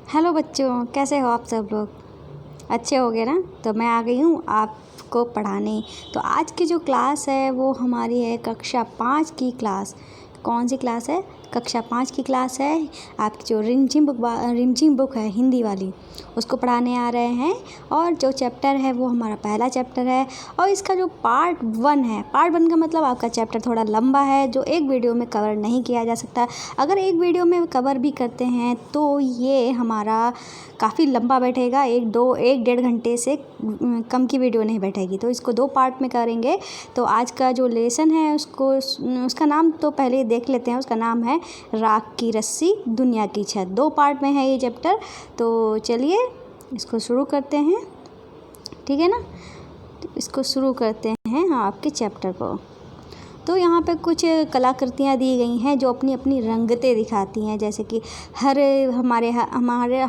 Hello बच्चों, कैसे हो आप सब लोग? अच्छे होगे ना? तो मैं आ गई हूँ आपको पढ़ाने। तो आज की जो क्लास है वो हमारी है कक्षा 5 की क्लास। कौन सी क्लास है? कक्षा 5 की क्लास है। आपकी जो रिमझिम बुक है हिंदी वाली, उसको पढ़ाने आ रहे हैं। और जो चैप्टर है वो हमारा पहला चैप्टर है। और इसका जो पार्ट 1 है, पार्ट 1 का मतलब आपका चैप्टर थोड़ा लंबा है, जो एक वीडियो में कवर नहीं किया जा सकता। अगर एक वीडियो में कवर भी करते हैं तो ये हमारा काफ़ी लंबा बैठेगा, एक डेढ़ घंटे से कम की वीडियो नहीं बैठेगी। तो इसको 2 पार्ट में करेंगे। तो आज का जो लेसन है उसका नाम तो पहले देख लेते हैं। उसका नाम है राख की रस्सी दुनिया की छत। 2 पार्ट में है ये चैप्टर। तो चलिए इसको शुरू करते हैं, ठीक है ना? तो इसको शुरू करते हैं आपके चैप्टर को। तो यहाँ पे कुछ कलाकृतियाँ दी गई हैं जो अपनी अपनी रंगतें दिखाती हैं। जैसे कि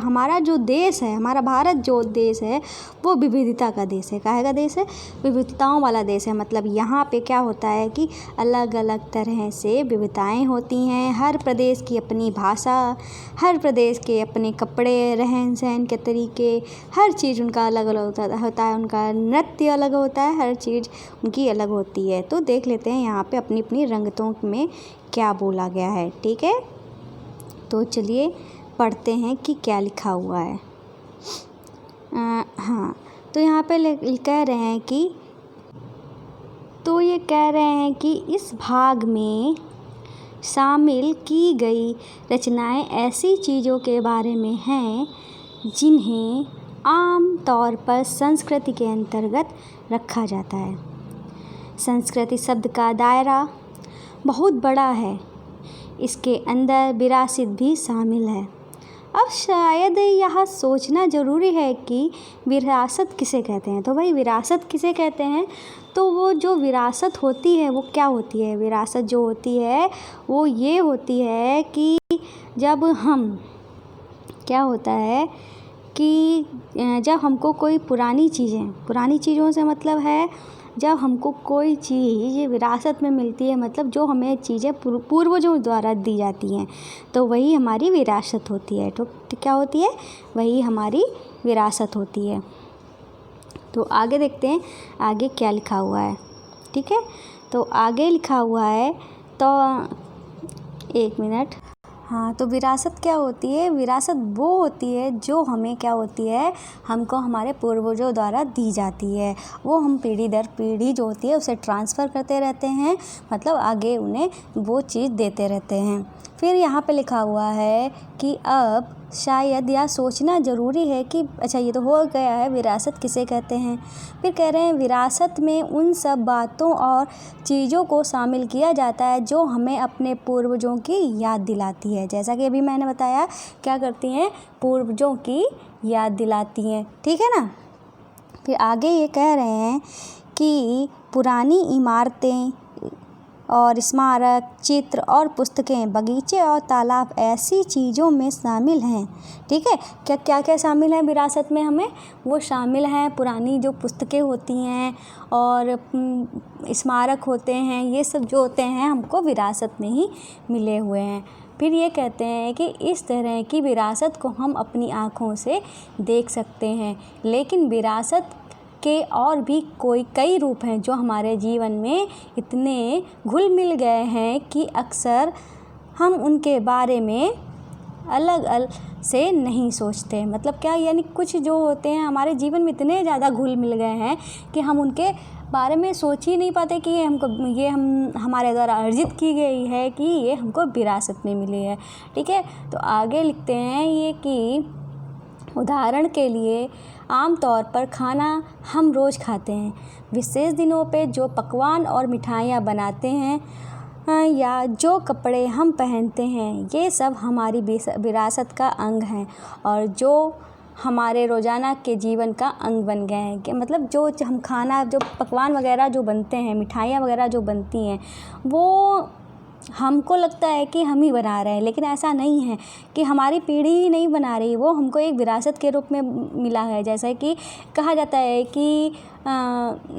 हमारा जो देश है, हमारा भारत जो देश है वो विविधता का देश है। काहे का देश है? विविधताओं वाला देश है। मतलब यहाँ पे क्या होता है कि अलग अलग तरह से विविधताएं होती हैं। हर प्रदेश की अपनी भाषा, हर प्रदेश के अपने कपड़े, रहन सहन के तरीके, हर चीज़ उनका अलग अलग होता है। उनका नृत्य अलग होता है, हर चीज़ उनकी अलग होती है। तो देख लेते हैं यहाँ पे अपनी अपनी रंगतों में क्या बोला गया है, ठीक है? तो चलिए पढ़ते हैं कि क्या लिखा हुआ है। हाँ, तो यहाँ पे कह रहे हैं कि ये कह रहे हैं कि इस भाग में शामिल की गई रचनाएं ऐसी चीज़ों के बारे में हैं जिन्हें आम तौर पर संस्कृति के अंतर्गत रखा जाता है। संस्कृति शब्द का दायरा बहुत बड़ा है। इसके अंदर विरासत भी शामिल है। अब शायद यहाँ सोचना ज़रूरी है कि विरासत किसे कहते हैं। तो भाई विरासत किसे कहते हैं? तो वो जो विरासत होती है वो क्या होती है? विरासत जो होती है वो ये होती है कि जब हम क्या होता है कि जब हमको कोई पुरानी चीज़ों से मतलब है, जब हमको कोई चीज़ विरासत में मिलती है, मतलब जो हमें चीज़ें पूर्वजों द्वारा दी जाती हैं, तो वही हमारी विरासत होती है। तो क्या होती है? वही हमारी विरासत होती है। तो आगे देखते हैं आगे क्या लिखा हुआ है, ठीक है? तो आगे लिखा हुआ है, तो 1 मिनट। हाँ, तो विरासत क्या होती है? विरासत वो होती है जो हमें क्या होती है, हमको हमारे पूर्वजों द्वारा दी जाती है। वो हम पीढ़ी दर पीढ़ी जो होती है उसे ट्रांसफ़र करते रहते हैं, मतलब आगे उन्हें वो चीज़ देते रहते हैं। फिर यहाँ पे लिखा हुआ है कि अब शायद यह सोचना ज़रूरी है कि अच्छा, ये तो हो गया है विरासत किसे कहते हैं। फिर कह रहे हैं विरासत में उन सब बातों और चीज़ों को शामिल किया जाता है जो हमें अपने पूर्वजों की याद दिलाती है। जैसा कि अभी मैंने बताया, क्या करती हैं? पूर्वजों की याद दिलाती हैं, ठीक है ना? फिर आगे ये कह रहे हैं कि पुरानी इमारतें और स्मारक, चित्र और पुस्तकें, बगीचे और तालाब ऐसी चीज़ों में शामिल हैं, ठीक है? क्या क्या शामिल है विरासत में? हमें वो शामिल हैं पुरानी जो पुस्तकें होती हैं और स्मारक होते हैं, ये सब जो होते हैं हमको विरासत में ही मिले हुए हैं। फिर ये कहते हैं कि इस तरह की विरासत को हम अपनी आँखों से देख सकते हैं, लेकिन विरासत के और भी कई रूप हैं जो हमारे जीवन में इतने घुल मिल गए हैं कि अक्सर हम उनके बारे में अलग अलग से नहीं सोचते। मतलब क्या, यानी कुछ जो होते हैं हमारे जीवन में इतने ज़्यादा घुल मिल गए हैं कि हम उनके बारे में सोच ही नहीं पाते कि ये हमारे द्वारा अर्जित की गई है, कि ये हमको विरासत में मिली है, ठीक है? तो आगे लिखते हैं ये कि उदाहरण के लिए आम तौर पर खाना हम रोज़ खाते हैं। विशेष दिनों पे जो पकवान और मिठाइयाँ बनाते हैं या जो कपड़े हम पहनते हैं, ये सब हमारी विरासत का अंग हैं और जो हमारे रोज़ाना के जीवन का अंग बन गए हैं। कि मतलब जो हम खाना, जो पकवान वगैरह जो बनते हैं, मिठाइयाँ वगैरह जो बनती हैं, वो हमको लगता है कि हम ही बना रहे हैं, लेकिन ऐसा नहीं है कि हमारी पीढ़ी ही नहीं बना रही, वो हमको एक विरासत के रूप में मिला है। जैसा कि कहा जाता है कि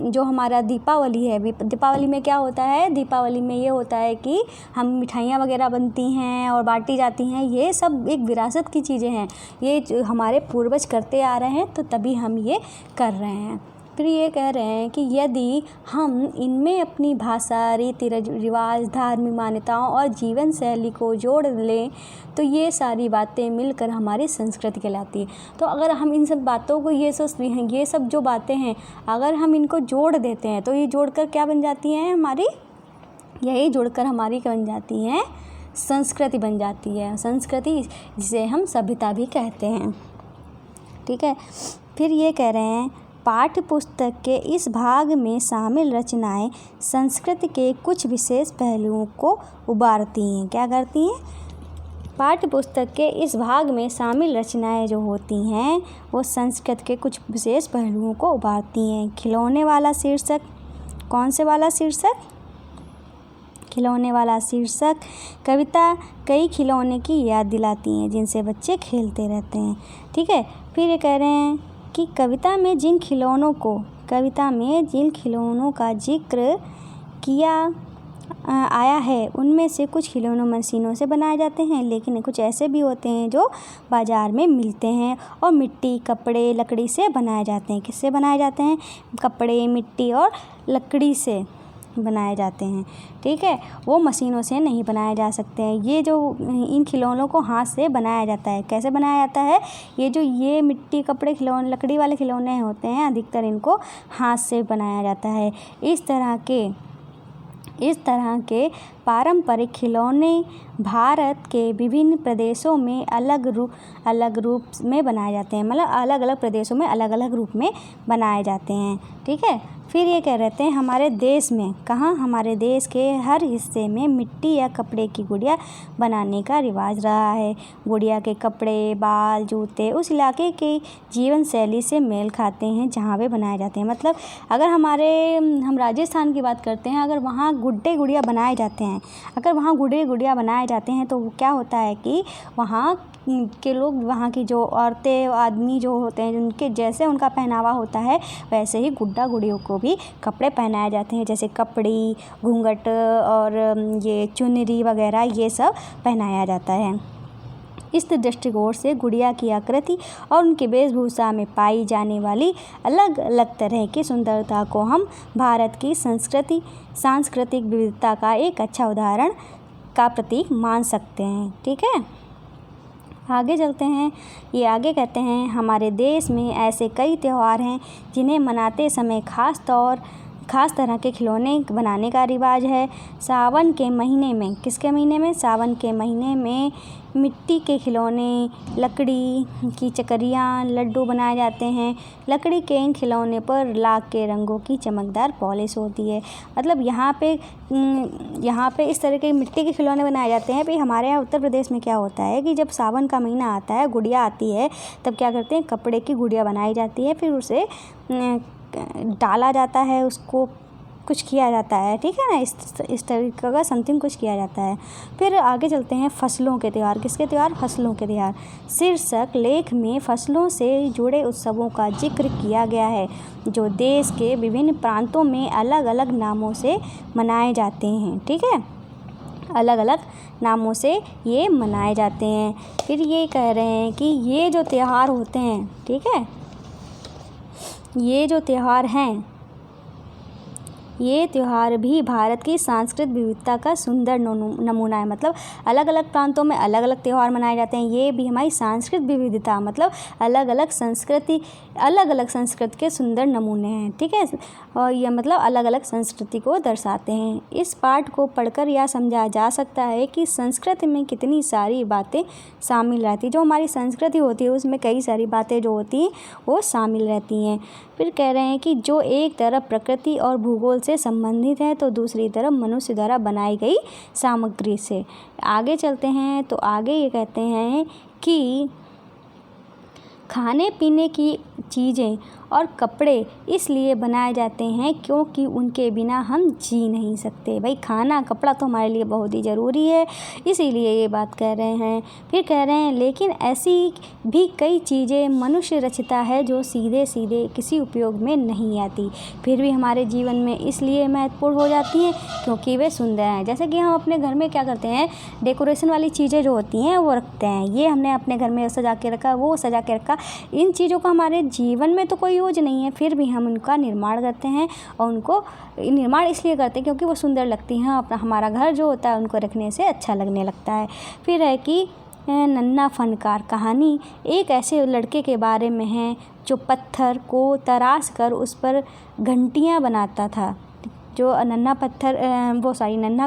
जो हमारा दीपावली है, दीपावली में क्या होता है, दीपावली में ये होता है कि हम मिठाइयाँ वगैरह बनती हैं और बांटी जाती हैं। ये सब एक विरासत की चीज़ें हैं, ये हमारे पूर्वज करते आ रहे हैं, तो तभी हम ये कर रहे हैं। फिर ये कह रहे हैं कि यदि हम इनमें अपनी भाषा, रीति रिवाज, धार्मिक मान्यताओं और जीवन शैली को जोड़ लें तो ये सारी बातें मिलकर हमारी संस्कृति कहलाती है। तो अगर हम इन सब बातों को, ये सब जो बातें हैं, अगर हम इनको जोड़ देते हैं तो ये जोड़कर क्या बन जाती हैं हमारी, यही जोड़कर हमारी क्या बन जाती हैं, संस्कृति बन जाती है। संस्कृति जिसे हम सभ्यता भी कहते हैं। ठीक है। फिर ये कह रहे हैं पाठ्य पुस्तक के इस भाग में शामिल रचनाएं संस्कृति के कुछ विशेष पहलुओं को उभारती हैं। क्या करती हैं? पाठ्य पुस्तक के इस भाग में शामिल रचनाएं जो होती हैं वो संस्कृत के कुछ विशेष पहलुओं को उभारती हैं। खिलौने वाला शीर्षक, कौन से वाला शीर्षक? खिलौने वाला शीर्षक। कविता कई खिलौने की याद दिलाती हैं जिनसे बच्चे खेलते रहते हैं। ठीक है। फिर ये कह रहे हैं कि कविता में जिन खिलौनों का जिक्र किया आया है उनमें से कुछ खिलौने मशीनों से बनाए जाते हैं, लेकिन कुछ ऐसे भी होते हैं जो बाज़ार में मिलते हैं और मिट्टी, कपड़े, लकड़ी से बनाए जाते हैं। किससे बनाए जाते हैं? कपड़े, मिट्टी और लकड़ी से बनाए जाते हैं। ठीक है। वो मशीनों से नहीं बनाए जा सकते हैं। ये जो इन खिलौनों को हाथ से बनाया जाता है, कैसे बनाया जाता है? ये मिट्टी, कपड़े, खिलौने, लकड़ी वाले खिलौने होते हैं, अधिकतर इनको हाथ से बनाया जाता है। इस तरह के पारंपरिक खिलौने भारत के विभिन्न प्रदेशों में अलग रूप में बनाए जाते हैं, मतलब अलग अलग प्रदेशों में अलग अलग रूप में बनाए जाते हैं। ठीक है। फिर ये कह रहे थे हमारे देश में, कहाँ? हमारे देश के हर हिस्से में मिट्टी या कपड़े की गुड़िया बनाने का रिवाज रहा है। गुड़िया के कपड़े, बाल, जूते उस इलाके के जीवन शैली से मेल खाते हैं जहाँ वे बनाए जाते हैं। मतलब अगर हम राजस्थान की बात करते हैं, अगर वहाँ गुड्डे गुड़िया बनाए जाते हैं, तो क्या होता है कि वहाँ के लोग, वहाँ की जो औरतें, आदमी जो होते हैं, उनके जैसे उनका पहनावा होता है वैसे ही गुड्डा गुड़ियों को भी कपड़े पहनाए जाते हैं, जैसे कपड़ी, घूंघट और ये चुनरी वगैरह, ये सब पहनाया जाता है। इस दृष्टिकोण से गुड़िया की आकृति और उनकी वेशभूषा में पाई जाने वाली अलग अलग तरह की सुंदरता को हम भारत की सांस्कृतिक विविधता का एक अच्छा उदाहरण का प्रतीक मान सकते हैं। ठीक है। आगे चलते हैं। ये आगे कहते हैं हमारे देश में ऐसे कई त्यौहार हैं जिन्हें मनाते समय खास तरह के खिलौने बनाने का रिवाज है। सावन के महीने में, किसके महीने में? सावन के महीने में मिट्टी के खिलौने, लकड़ी की चकरियाँ, लड्डू बनाए जाते हैं। लकड़ी के इन खिलौने पर लाख के रंगों की चमकदार पॉलिश होती है। मतलब यहाँ पे इस तरह के मिट्टी के खिलौने बनाए जाते हैं। भाई हमारे यहाँ उत्तर प्रदेश में क्या होता है कि जब सावन का महीना आता है, गुड़िया आती है, तब क्या करते हैं, कपड़े की गुड़िया बनाई जाती है, फिर उसे डाला जाता है, उसको कुछ किया जाता है। ठीक है ना, इस तरीके का समथिंग कुछ किया जाता है। फिर आगे चलते हैं फसलों के त्यौहार। किसके त्यौहार? फसलों के त्यौहार। शीर्षक लेख में फसलों से जुड़े उत्सवों का जिक्र किया गया है जो देश के विभिन्न प्रांतों में अलग अलग नामों से मनाए जाते हैं। ठीक है, अलग अलग नामों से ये मनाए जाते हैं। फिर ये कह रहे हैं कि ये जो त्यौहार होते हैं, ठीक है, ये जो त्यौहार हैं, ये त्यौहार भी भारत की सांस्कृतिक विविधता का सुंदर नमूना है। मतलब अलग अलग प्रांतों में अलग अलग त्यौहार मनाए जाते हैं। ये भी हमारी सांस्कृतिक विविधता, मतलब अलग अलग संस्कृति के सुंदर नमूने हैं। ठीक है, और ये मतलब अलग अलग संस्कृति को दर्शाते हैं। इस पाठ को पढ़कर यह समझा जा सकता है कि संस्कृति में कितनी सारी बातें शामिल रहती हैं। जो हमारी संस्कृति होती है उसमें कई सारी बातें जो होती हैं वो शामिल रहती हैं। फिर कह रहे हैं कि जो एक तरफ प्रकृति और भूगोल से संबंधित है तो दूसरी तरफ मनुष्य द्वारा बनाई गई सामग्री से। आगे चलते हैं तो आगे ये कहते हैं कि खाने पीने की चीज़ें और कपड़े इसलिए बनाए जाते हैं क्योंकि उनके बिना हम जी नहीं सकते। भाई खाना कपड़ा तो हमारे लिए बहुत ही ज़रूरी है, इसीलिए ये बात कह रहे हैं। फिर कह रहे हैं लेकिन ऐसी भी कई चीज़ें मनुष्य रचता है जो सीधे सीधे किसी उपयोग में नहीं आती, फिर भी हमारे जीवन में इसलिए महत्वपूर्ण हो जाती हैं क्योंकि वे सुंदर हैं। जैसे कि हम अपने घर में क्या करते हैं, डेकोरेशन वाली चीज़ें जो होती हैं वो रखते हैं। ये हमने अपने घर में सजा के रखा, वो सजा के रखा। इन चीज़ों का हमारे जीवन में तो कोई यूज नहीं है, फिर भी हम उनका निर्माण करते हैं और उनको निर्माण इसलिए करते हैं क्योंकि वो सुंदर लगती हैं। अपना हमारा घर जो होता है उनको रखने से अच्छा लगने लगता है। फिर है कि नन्हा फनकार कहानी एक ऐसे लड़के के बारे में है जो पत्थर को तराश कर उस पर घंटियाँ बनाता था। जो नन्हा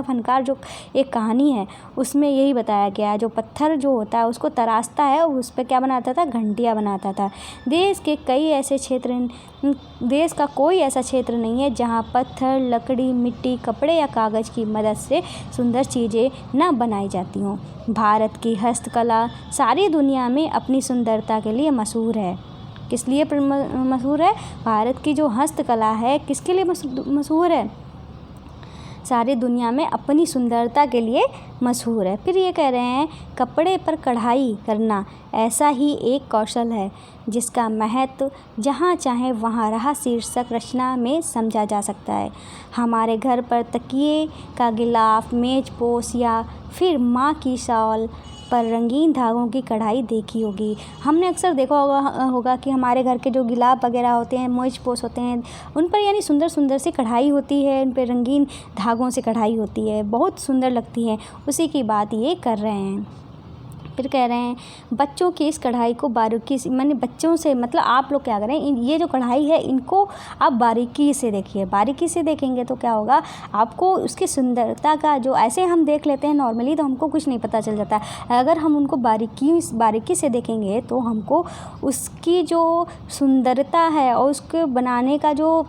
फनकार जो एक कहानी है उसमें यही बताया गया है, जो पत्थर जो होता है उसको तराशता है और उस पर क्या बनाता था, घंटियाँ बनाता था। देश का कोई ऐसा क्षेत्र नहीं है जहाँ पत्थर, लकड़ी, मिट्टी, कपड़े या कागज़ की मदद से सुंदर चीज़ें न बनाई जाती हों। भारत की हस्तकला सारी दुनिया में अपनी सुंदरता के लिए मशहूर है। किस लिए मशहूर है? भारत की जो हस्तकला है किसके लिए मशहूर है? सारी दुनिया में अपनी सुंदरता के लिए मशहूर है। फिर ये कह रहे हैं कपड़े पर कढ़ाई करना ऐसा ही एक कौशल है जिसका महत्व जहाँ चाहे वहाँ रहा शीर्षक रचना में समझा जा सकता है। हमारे घर पर तकिए का गिलाफ, मेज पोश या फिर माँ की शॉल पर रंगीन धागों की कढ़ाई देखी होगी। हमने अक्सर देखा होगा कि हमारे घर के जो गिलाफ वगैरह होते हैं, मेज पोश होते हैं, उन पर यानी सुंदर सुंदर सी कढ़ाई होती है, उन पर रंगीन धागों से कढ़ाई होती है, बहुत सुंदर लगती है। उसी की बात ये कर रहे हैं। फिर कह रहे हैं बच्चों की इस कढ़ाई को बारीकी से, मैंने बच्चों से मतलब आप लोग क्या करें, ये जो कढ़ाई है इनको आप बारीकी से देखिए। बारीकी से देखेंगे तो क्या होगा, आपको उसकी सुंदरता का जो ऐसे हम देख लेते हैं नॉर्मली तो हमको कुछ नहीं पता चल जाता। अगर हम उनको बारीकी से देखेंगे तो हमको उसकी जो सुंदरता है और उसको बनाने का जो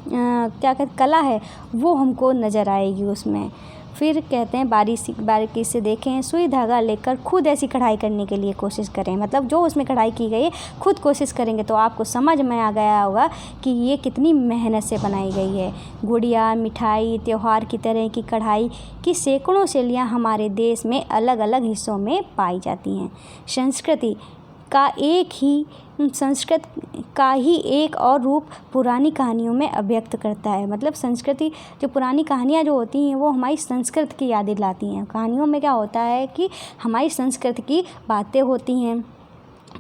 क्या कहते कला है वो हमको नज़र आएगी उसमें। फिर कहते हैं बारीकी से देखें, सुई धागा लेकर खुद ऐसी कढ़ाई करने के लिए कोशिश करें। मतलब जो उसमें कढ़ाई की गई है खुद कोशिश करेंगे तो आपको समझ में आ गया होगा कि ये कितनी मेहनत से बनाई गई है। गुड़िया, मिठाई, त्योहार की तरह की कढ़ाई की सैकड़ों शैलियाँ हमारे देश में अलग अलग हिस्सों में पाई जाती हैं। संस्कृत का ही एक और रूप पुरानी कहानियों में अभिव्यक्त करता है। मतलब संस्कृति जो पुरानी कहानियाँ जो होती हैं वो हमारी संस्कृति की यादें लाती हैं। कहानियों में क्या होता है कि हमारी संस्कृति की बातें होती हैं।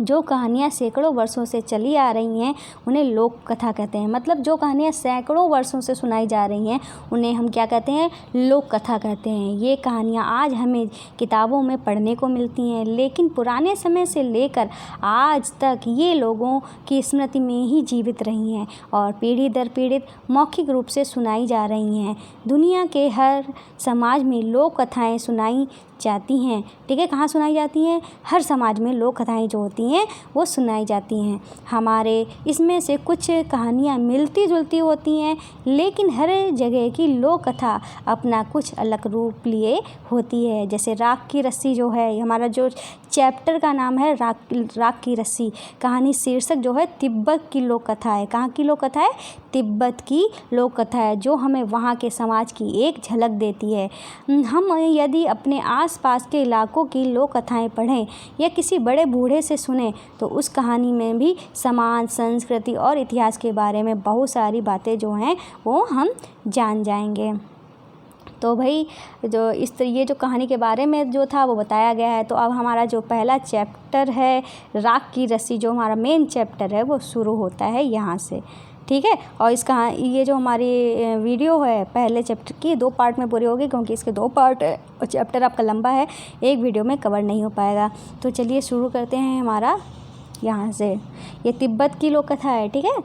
जो कहानियाँ सैकड़ों वर्षों से चली आ रही हैं उन्हें लोक कथा कहते हैं। मतलब जो कहानियाँ सैकड़ों वर्षों से सुनाई जा रही हैं उन्हें हम क्या कहते हैं, लोक कथा कहते हैं। ये कहानियाँ आज हमें किताबों में पढ़ने को मिलती हैं, लेकिन पुराने समय से लेकर आज तक ये लोगों की स्मृति में ही जीवित रही हैं और पीढ़ी दर पीढ़ी मौखिक रूप से सुनाई जा रही हैं। दुनिया के हर समाज में लोक कथाएँ सुनाई जाती हैं। ठीक है, कहाँ सुनाई जाती हैं? हर समाज में लोक कथाएँ जो होती हैं वो सुनाई जाती हैं। हमारे इसमें से कुछ कहानियाँ मिलती जुलती होती हैं, लेकिन हर जगह की लोक कथा अपना कुछ अलग रूप लिए होती है। जैसे राख की रस्सी जो है, हमारा जो चैप्टर का नाम है राख की रस्सी, कहानी शीर्षक जो है तिब्बत की लोक कथा है। कहाँ की लोक कथा है? तिब्बत की लोक कथा है, जो हमें वहाँ के समाज की एक झलक देती है। हम यदि अपने आसपास के इलाकों की लोक कथाएँ पढ़ें या किसी बड़े बूढ़े से सुने तो उस कहानी में भी समाज, संस्कृति और इतिहास के बारे में बहुत सारी बातें जो हैं वो हम जान जाएंगे। तो भाई ये जो कहानी के बारे में जो था वो बताया गया है। तो अब हमारा जो पहला चैप्टर है राख की रस्सी, जो हमारा मेन चैप्टर है वो शुरू होता है यहाँ से। ठीक है, और ये जो हमारी वीडियो है पहले चैप्टर की 2 पार्ट में पूरी होगी, क्योंकि इसके 2 पार्ट है और चैप्टर आपका लंबा है, एक वीडियो में कवर नहीं हो पाएगा। तो चलिए शुरू करते हैं हमारा यहाँ से। ये तिब्बत की लोक कथा है। ठीक है,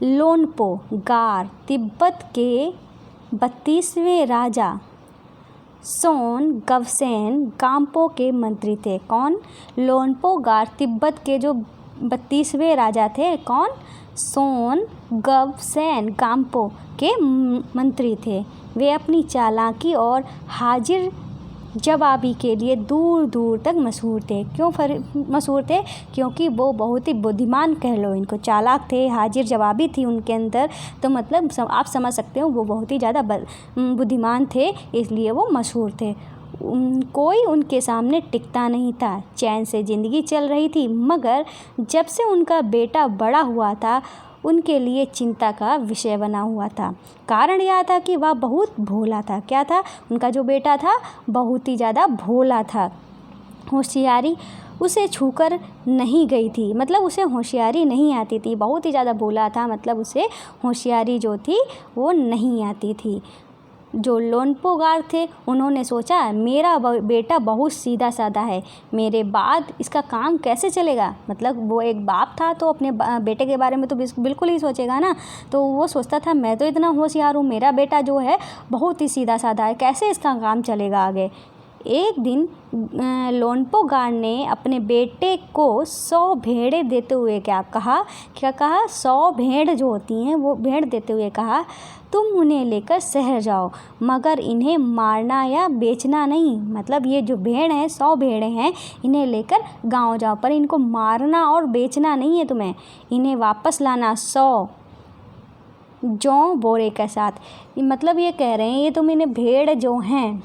लोनपो गार तिब्बत के 32वें राजा सोन गवसेन गाम्पो के मंत्री थे। कौन? लोनपो गार तिब्बत के जो 32वें राजा थे। कौन? सोन गवसेन गाम्पो के मंत्री थे। वे अपनी चालाकी और हाजिर जवाबी के लिए दूर दूर तक मशहूर थे। क्यों मशहूर थे? क्योंकि वो बहुत ही बुद्धिमान, कह लो इनको, चालाक थे, हाजिर जवाबी थी उनके अंदर। तो मतलब आप समझ सकते हो वो बहुत ही ज़्यादा बुद्धिमान थे, इसलिए वो मशहूर थे। कोई उनके सामने टिकता नहीं था। चैन से ज़िंदगी चल रही थी, मगर जब से उनका बेटा बड़ा हुआ था उनके लिए चिंता का विषय बना हुआ था। कारण यह था कि वह बहुत भोला था। क्या था? उनका जो बेटा था बहुत ही ज़्यादा भोला था। होशियारी उसे छूकर नहीं गई थी, मतलब उसे होशियारी नहीं आती थी। बहुत ही ज़्यादा भोला था, मतलब उसे होशियारी जो थी वो नहीं आती थी। जो लोनपो गार्ड थे उन्होंने सोचा मेरा बेटा बहुत सीधा साधा है, मेरे बाद इसका काम कैसे चलेगा। मतलब वो एक बाप था तो अपने बेटे के बारे में तो बिल्कुल ही सोचेगा ना। तो वो सोचता था मैं तो इतना होशियार हूँ, मेरा बेटा जो है बहुत ही सीधा साधा है, कैसे इसका काम चलेगा आगे। एक दिन लोनपो गार्ड ने अपने बेटे को 100 भेड़ें देते हुए क्या कहा 100 भेड़ जो होती हैं वो भेड़ देते हुए कहा, तुम उन्हें लेकर शहर जाओ, मगर इन्हें मारना या बेचना नहीं। मतलब ये जो भेड़ हैं 100 भेड़ें हैं, इन्हें लेकर गांव जाओ, पर इनको मारना और बेचना नहीं है तुम्हें, इन्हें वापस लाना 100 जौ बोरे के साथ। मतलब ये कह रहे हैं ये तुम इन्हें भेड़ जो हैं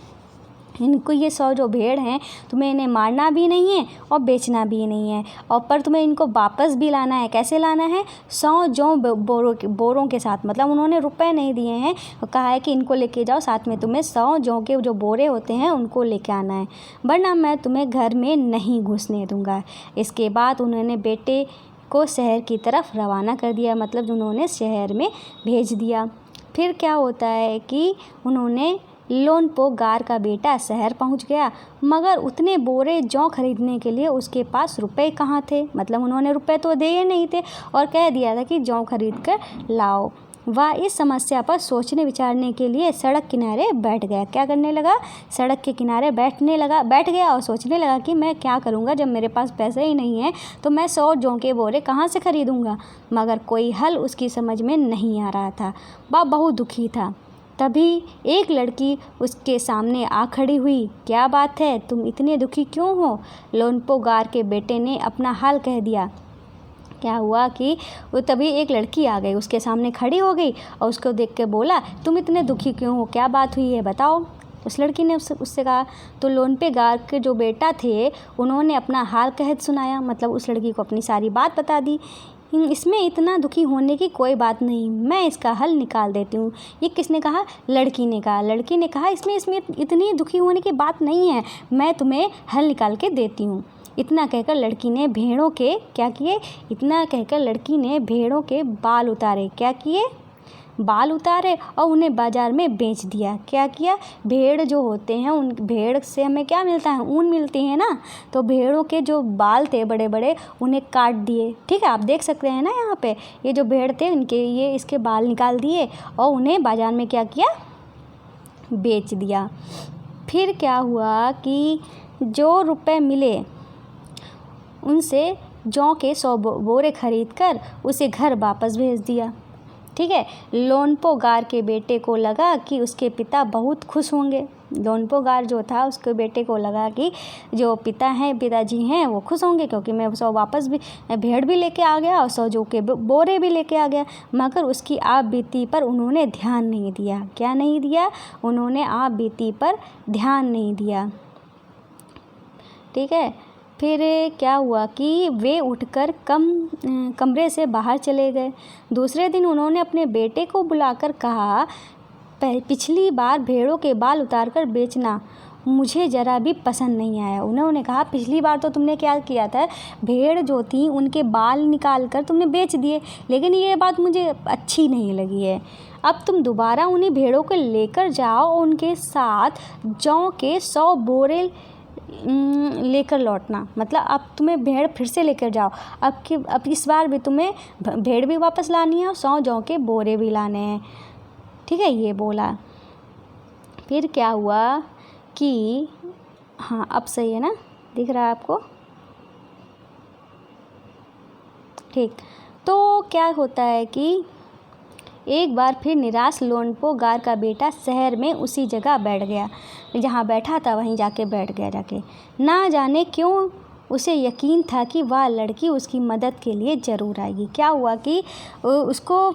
इनको, ये 100 जो भेड़ हैं तुम्हें इन्हें मारना भी नहीं है और बेचना भी नहीं है, और पर तुम्हें इनको वापस भी लाना है। कैसे लाना है? 100 जौ बोरों के साथ। मतलब उन्होंने रुपए नहीं दिए हैं, कहा है कि इनको लेके जाओ, साथ में तुम्हें 100 जौ के जो बोरे होते हैं उनको लेके आना है, वरना मैं तुम्हें घर में नहीं घुसने दूँगा। इसके बाद उन्होंने बेटे को शहर की तरफ रवाना कर दिया, मतलब उन्होंने शहर में भेज दिया। फिर क्या होता है कि उन्होंने लोनपो गार्ड का बेटा शहर पहुंच गया, मगर उतने बोरे जौ खरीदने के लिए उसके पास रुपए कहाँ थे। मतलब उन्होंने रुपए तो दिए नहीं थे और कह दिया था कि जौ खरीद कर लाओ। वह इस समस्या पर सोचने विचारने के लिए सड़क किनारे बैठ गया। क्या करने लगा? सड़क के किनारे बैठ गया और सोचने लगा कि मैं क्या करूँगा, जब मेरे पास पैसे ही नहीं हैं तो मैं 100 जौ के बोरे कहाँ से खरीदूँगा। मगर कोई हल उसकी समझ में नहीं आ रहा था। वह बहुत दुखी था। तभी एक लड़की उसके सामने आ खड़ी हुई। क्या बात है, तुम इतने दुखी क्यों हो? लोनपो गार्ड के बेटे ने अपना हाल कह दिया। क्या हुआ कि वो तभी एक लड़की आ गई, उसके सामने खड़ी हो गई और उसको देख के बोला, तुम इतने दुखी क्यों हो, क्या बात हुई है बताओ। उस लड़की ने उससे कहा। तो लोनपो गार्ड के जो बेटा थे उन्होंने अपना हाल कह सुनाया, मतलब उस लड़की को अपनी सारी बात बता दी। इसमें इतना दुखी होने की कोई बात नहीं, मैं इसका हल निकाल देती हूँ। ये किसने कहा? लड़की ने कहा। लड़की ने कहा इसमें इतनी दुखी होने की बात नहीं है, मैं तुम्हें हल निकाल के देती हूँ। इतना कहकर लड़की ने भेड़ों के क्या किए? इतना कहकर लड़की ने भेड़ों के बाल उतारे। क्या किए? बाल उतारे और उन्हें बाज़ार में बेच दिया। क्या किया? भेड़ जो होते हैं उन भेड़ से हमें क्या मिलता है? ऊन मिलती है ना। तो भेड़ों के जो बाल थे बड़े बड़े उन्हें काट दिए। ठीक है, आप देख सकते हैं ना यहाँ पे ये जो भेड़ थे इनके ये इसके बाल निकाल दिए और उन्हें बाज़ार में क्या किया? बेच दिया। फिर क्या हुआ कि जो रुपए मिले उनसे जौ के 100 बोरे खरीद कर उसे घर वापस भेज दिया। ठीक है, लोनपो गार्ड के बेटे को लगा कि उसके पिता बहुत खुश होंगे। लोनपो गार्ड जो था उसके बेटे को लगा कि जो पिताजी हैं वो खुश होंगे, क्योंकि मैं 100 वापस भी भेड़ भी लेके आ गया और 100 जौ के बोरे भी लेके आ गया। मगर उसकी आप बीती पर उन्होंने ध्यान नहीं दिया। क्या नहीं दिया? उन्होंने आप बीती पर ध्यान नहीं दिया। ठीक है, फिर क्या हुआ कि वे उठकर कमरे से बाहर चले गए। दूसरे दिन उन्होंने अपने बेटे को बुलाकर कहा, पिछली बार भेड़ों के बाल उतारकर बेचना मुझे ज़रा भी पसंद नहीं आया। उन्होंने कहा पिछली बार तो तुमने क्या किया था, भेड़ जो थी उनके बाल निकाल कर तुमने बेच दिए, लेकिन ये बात मुझे अच्छी नहीं लगी है। अब तुम दोबारा उन्हीं भेड़ों को लेकर जाओ और उनके साथ जौ के 100 बोरे लेकर लौटना। मतलब अब तुम्हें भेड़ फिर से लेकर जाओ, अब इस बार भी तुम्हें भेड़ भी वापस लानी है और 100 जौ के बोरे भी लाने हैं। ठीक है, ये बोला। फिर क्या हुआ कि हाँ अब सही है ना, दिख रहा है आपको? ठीक, तो क्या होता है कि एक बार फिर निराश लोनपो गार का बेटा शहर में उसी जगह बैठ गया, जहाँ बैठा था वहीं जाके बैठ गया जाके। ना जाने क्यों उसे यकीन था कि वह लड़की उसकी मदद के लिए ज़रूर आएगी। क्या हुआ कि उसको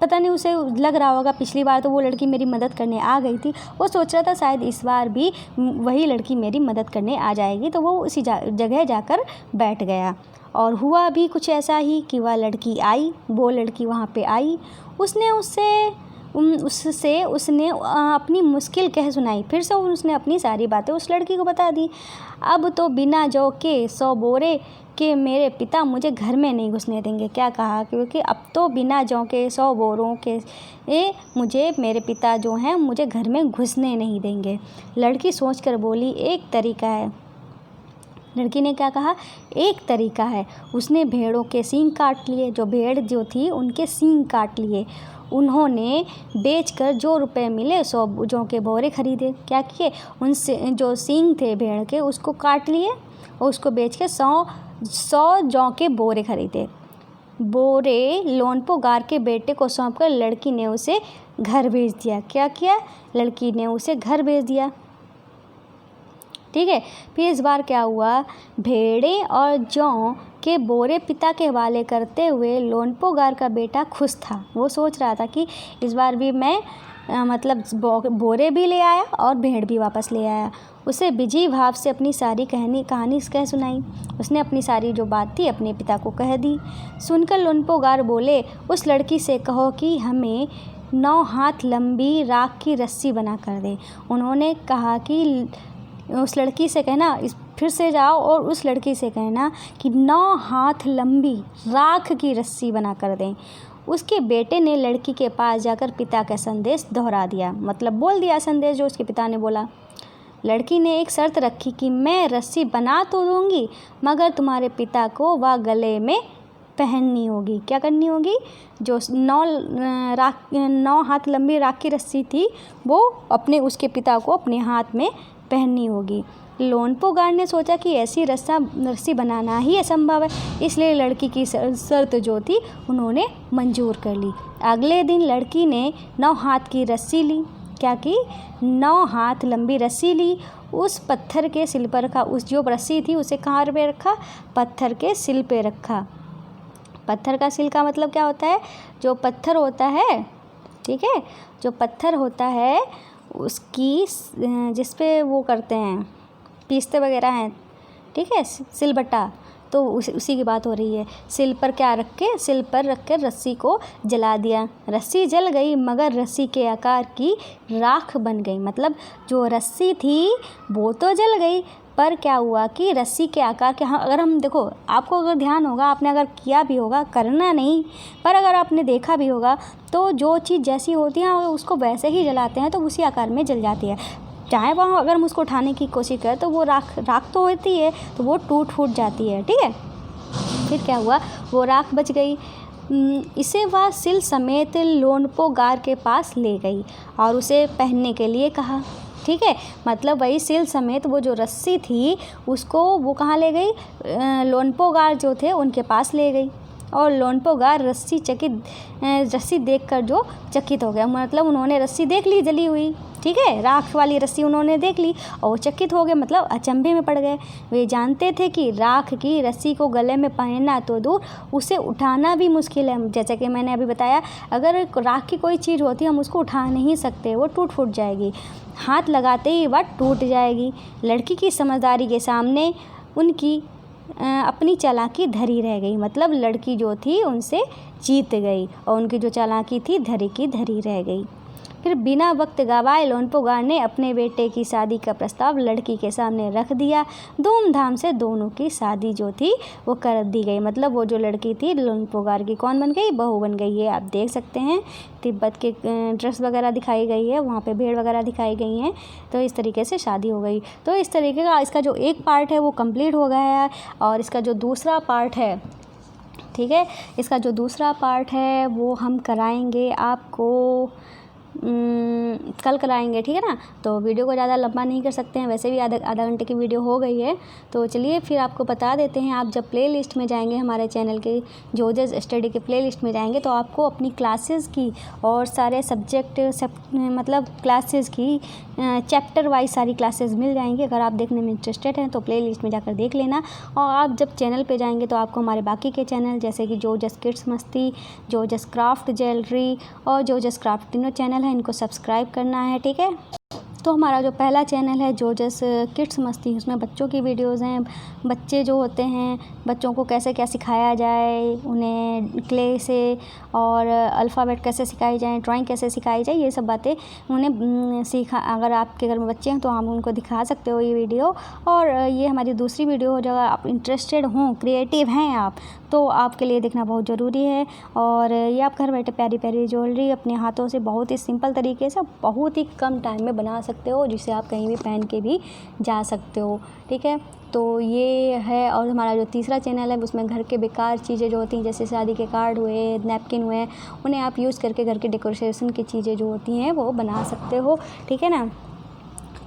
पता नहीं, उसे लग रहा होगा पिछली बार तो वो लड़की मेरी मदद करने आ गई थी, वो सोच रहा था शायद इस बार भी वही लड़की मेरी मदद करने आ जाएगी, तो वो उसी जगह जाकर बैठ गया। और हुआ भी कुछ ऐसा ही कि वह लड़की आई, वो लड़की वहाँ पे आई। उसने अपनी मुश्किल कह सुनाई। फिर से उसने अपनी सारी बातें उस लड़की को बता दी। अब तो बिना जौ के 100 बोरे के मेरे पिता मुझे घर में नहीं घुसने देंगे। क्या कहा? क्योंकि अब तो बिना जौ के 100 बोरों के मुझे मेरे पिता जो हैं मुझे घर में घुसने नहीं देंगे। लड़की सोचकर बोली, एक तरीका है। लड़की ने क्या कहा? एक तरीका है। उसने भेड़ों के सींग काट लिए, जो भेड़ जो थी उनके सींग काट लिए। उन्होंने बेचकर जो रुपए मिले 100 जौ के बोरे खरीदे। क्या किए? उनसे जो सींग थे भेड़ के उसको काट लिए और उसको बेच के 100 जौ के बोरे खरीदे। बोरे लोनपो गार के बेटे को सौंपकर लड़की ने उसे घर भेज दिया। क्या किया? लड़की ने उसे घर भेज दिया। ठीक है। फिर इस बार क्या हुआ? भेड़ें और जौ के बोरे पिता के हवाले करते हुए लोनपो गार का बेटा खुश था। वो सोच रहा था कि इस बार भी मैं मतलब बोरे भी ले आया और भेड़ भी वापस ले आया। उसे बिजी भाव से अपनी सारी कहानी कह सुनाई। उसने अपनी सारी जो बात थी अपने पिता को कह दी। सुनकर लोनपो गार बोले, उस लड़की से कहो कि हमें 9 हाथ लंबी राख की रस्सी बना कर दे। उन्होंने कहा कि उस लड़की से कहना, फिर से जाओ और उस लड़की से कहना कि 9 हाथ लंबी राख की रस्सी बना कर दें। उसके बेटे ने लड़की के पास जाकर पिता का संदेश दोहरा दिया, मतलब बोल दिया संदेश जो उसके पिता ने बोला। लड़की ने एक शर्त रखी कि मैं रस्सी बना तो दूंगी मगर तुम्हारे पिता को वह गले में पहननी होगी। क्या करनी होगी? जो 9 हाथ लंबी राख की रस्सी थी वो उसके पिता को अपने हाथ में पहननी होगी। लोनपो गार ने सोचा कि ऐसी रस्सी बनाना ही असंभव है, इसलिए लड़की की शर्त जो थी उन्होंने मंजूर कर ली। अगले दिन लड़की ने 9 हाथ की रस्सी ली। क्या की? 9 हाथ लंबी रस्सी ली। उस पत्थर के सिल पर रखा। उस जो रस्सी थी उसे कहाँ पे रखा? पत्थर के सिल पे रखा। पत्थर का सिल का मतलब क्या होता है? जो पत्थर होता है, ठीक है, जो पत्थर होता है उसकी जिस पे वो करते हैं पीसते वगैरह हैं, ठीक है, सिलबट्टा, तो उसी की बात हो रही है। सिल पर क्या रख के? सिल पर रख कर रस्सी को जला दिया। रस्सी जल गई मगर रस्सी के आकार की राख बन गई। मतलब जो रस्सी थी वो तो जल गई पर क्या हुआ कि रस्सी के आकार के, अगर हम देखो, आपको अगर ध्यान होगा, आपने अगर किया भी होगा, करना नहीं पर अगर आपने देखा भी होगा तो जो चीज़ जैसी होती है उसको वैसे ही जलाते हैं तो उसी आकार में जल जाती है। चाहे वहाँ अगर हम उसको उठाने की कोशिश करें तो वो राख तो होती है तो वो टूट फूट जाती है, ठीक है। फिर क्या हुआ? वो राख बच गई। इसे वह सिल समेत लोनपो गार के पास ले गई और उसे पहनने के लिए कहा, ठीक है। मतलब वही सिल समेत वो जो रस्सी थी उसको वो कहाँ ले गई? लोनपो गार जो थे उनके पास ले गई। और लोनपो गार रस्सी देखकर जो चकित हो गया, मतलब उन्होंने रस्सी देख ली जली हुई, ठीक है, राख वाली रस्सी उन्होंने देख ली और वो चकित हो गए, मतलब अचंभे में पड़ गए। वे जानते थे कि राख की रस्सी को गले में पहनना तो दूर, उसे उठाना भी मुश्किल है। जैसा कि मैंने अभी बताया, अगर राख की कोई चीज़ होती है हम उसको उठा नहीं सकते, वो टूट फूट जाएगी, हाथ लगाते ही वह टूट जाएगी। लड़की की समझदारी के सामने उनकी अपनी चालाकी धरी रह गई, मतलब लड़की जो थी उनसे जीत गई और उनकी जो चालाकी थी धरी की धरी रह गई। फिर बिना वक्त गवाए लोनपो गार ने अपने बेटे की शादी का प्रस्ताव लड़की के सामने रख दिया। धूमधाम से दोनों की शादी जो थी वो कर दी गई। मतलब वो जो लड़की थी लोनपो गार की कौन बन गई? बहू बन गई है। आप देख सकते हैं तिब्बत के ड्रेस वगैरह दिखाई गई है, वहाँ पे भेड़ वगैरह दिखाई गई हैं, तो इस तरीके से शादी हो गई। तो इस तरीके का इसका जो एक पार्ट है वो कंप्लीट हो गया है और इसका जो दूसरा पार्ट है, ठीक है, इसका जो दूसरा पार्ट है वो हम कराएंगे आपको कल कराएंगे, ठीक है ना। तो वीडियो को ज़्यादा लंबा नहीं कर सकते हैं, वैसे भी आधा घंटे की वीडियो हो गई है। तो चलिए फिर आपको बता देते हैं, आप जब प्लेलिस्ट में जाएंगे हमारे चैनल के जोजेस स्टडी के प्लेलिस्ट में जाएंगे तो आपको अपनी क्लासेस की और सारे सब्जेक्ट मतलब क्लासेस की चैप्टर वाइज सारी क्लासेस मिल जाएंगी। अगर आप देखने में इंटरेस्टेड हैं तो प्लेलिस्ट में जाकर देख लेना। और आप जब चैनल पे जाएंगे तो आपको हमारे बाकी के चैनल जैसे कि जोजस किड्स मस्ती, जोजस क्राफ्ट ज्वेलरी और जोजस क्राफ्ट तीनों चैनल हैं, इनको सब्सक्राइब करना है, ठीक है। तो हमारा जो पहला चैनल है जोजस किड्स मस्ती, उसमें बच्चों की वीडियोज़ हैं। बच्चे जो होते हैं, बच्चों को कैसे क्या सिखाया जाए, उन्हें क्ले से और अल्फ़ाबेट कैसे सिखाई जाए, ड्राइंग कैसे सिखाई जाए, ये सब बातें उन्हें अगर आपके घर में बच्चे हैं तो हम उनको दिखा सकते हो ये वीडियो। और ये हमारी दूसरी वीडियो हो, जब आप इंटरेस्टेड हों, क्रिएटिव हैं आप, तो आपके लिए देखना बहुत ज़रूरी है। और ये आप घर बैठे प्यारी प्यारी ज्वेलरी अपने हाथों से बहुत ही सिंपल तरीके से बहुत ही कम टाइम में बना सकते हो, जिसे आप कहीं भी पहन के भी जा सकते हो, ठीक है। तो ये है। और हमारा जो तीसरा चैनल है उसमें घर के बेकार चीज़ें जो होती हैं, जैसे शादी के कार्ड हुए, नैपकिन हुए, उन्हें आप यूज़ करके घर के डेकोरेशन की चीज़ें जो होती हैं वो बना सकते हो, ठीक है ना।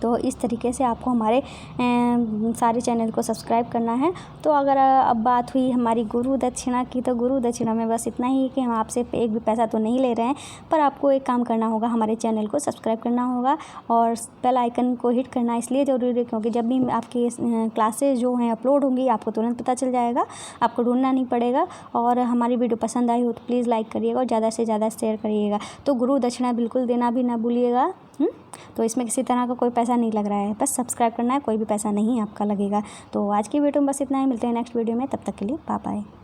तो इस तरीके से आपको हमारे सारे चैनल को सब्सक्राइब करना है। तो अगर अब बात हुई हमारी गुरु दक्षिणा की, तो गुरु दक्षिणा में बस इतना ही कि हम आपसे एक भी पैसा तो नहीं ले रहे हैं, पर आपको एक काम करना होगा, हमारे चैनल को सब्सक्राइब करना होगा और बेल आइकन को हिट करना इसलिए ज़रूरी है क्योंकि जब भी आपकी क्लासेज जो हैं अपलोड होंगी आपको तुरंत पता चल जाएगा, आपको ढूंढना नहीं पड़ेगा। और हमारी वीडियो पसंद आई हो तो प्लीज़ लाइक करिएगा और ज़्यादा से ज़्यादा शेयर करिएगा। तो गुरु दक्षिणा बिल्कुल देना भी ना भूलिएगा। तो इसमें किसी तरह का कोई पैसा नहीं लग रहा है, बस सब्सक्राइब करना है, कोई भी पैसा नहीं आपका लगेगा। तो आज की वीडियो में बस इतना ही, मिलते हैं नेक्स्ट वीडियो में, तब तक के लिए बाय बाय।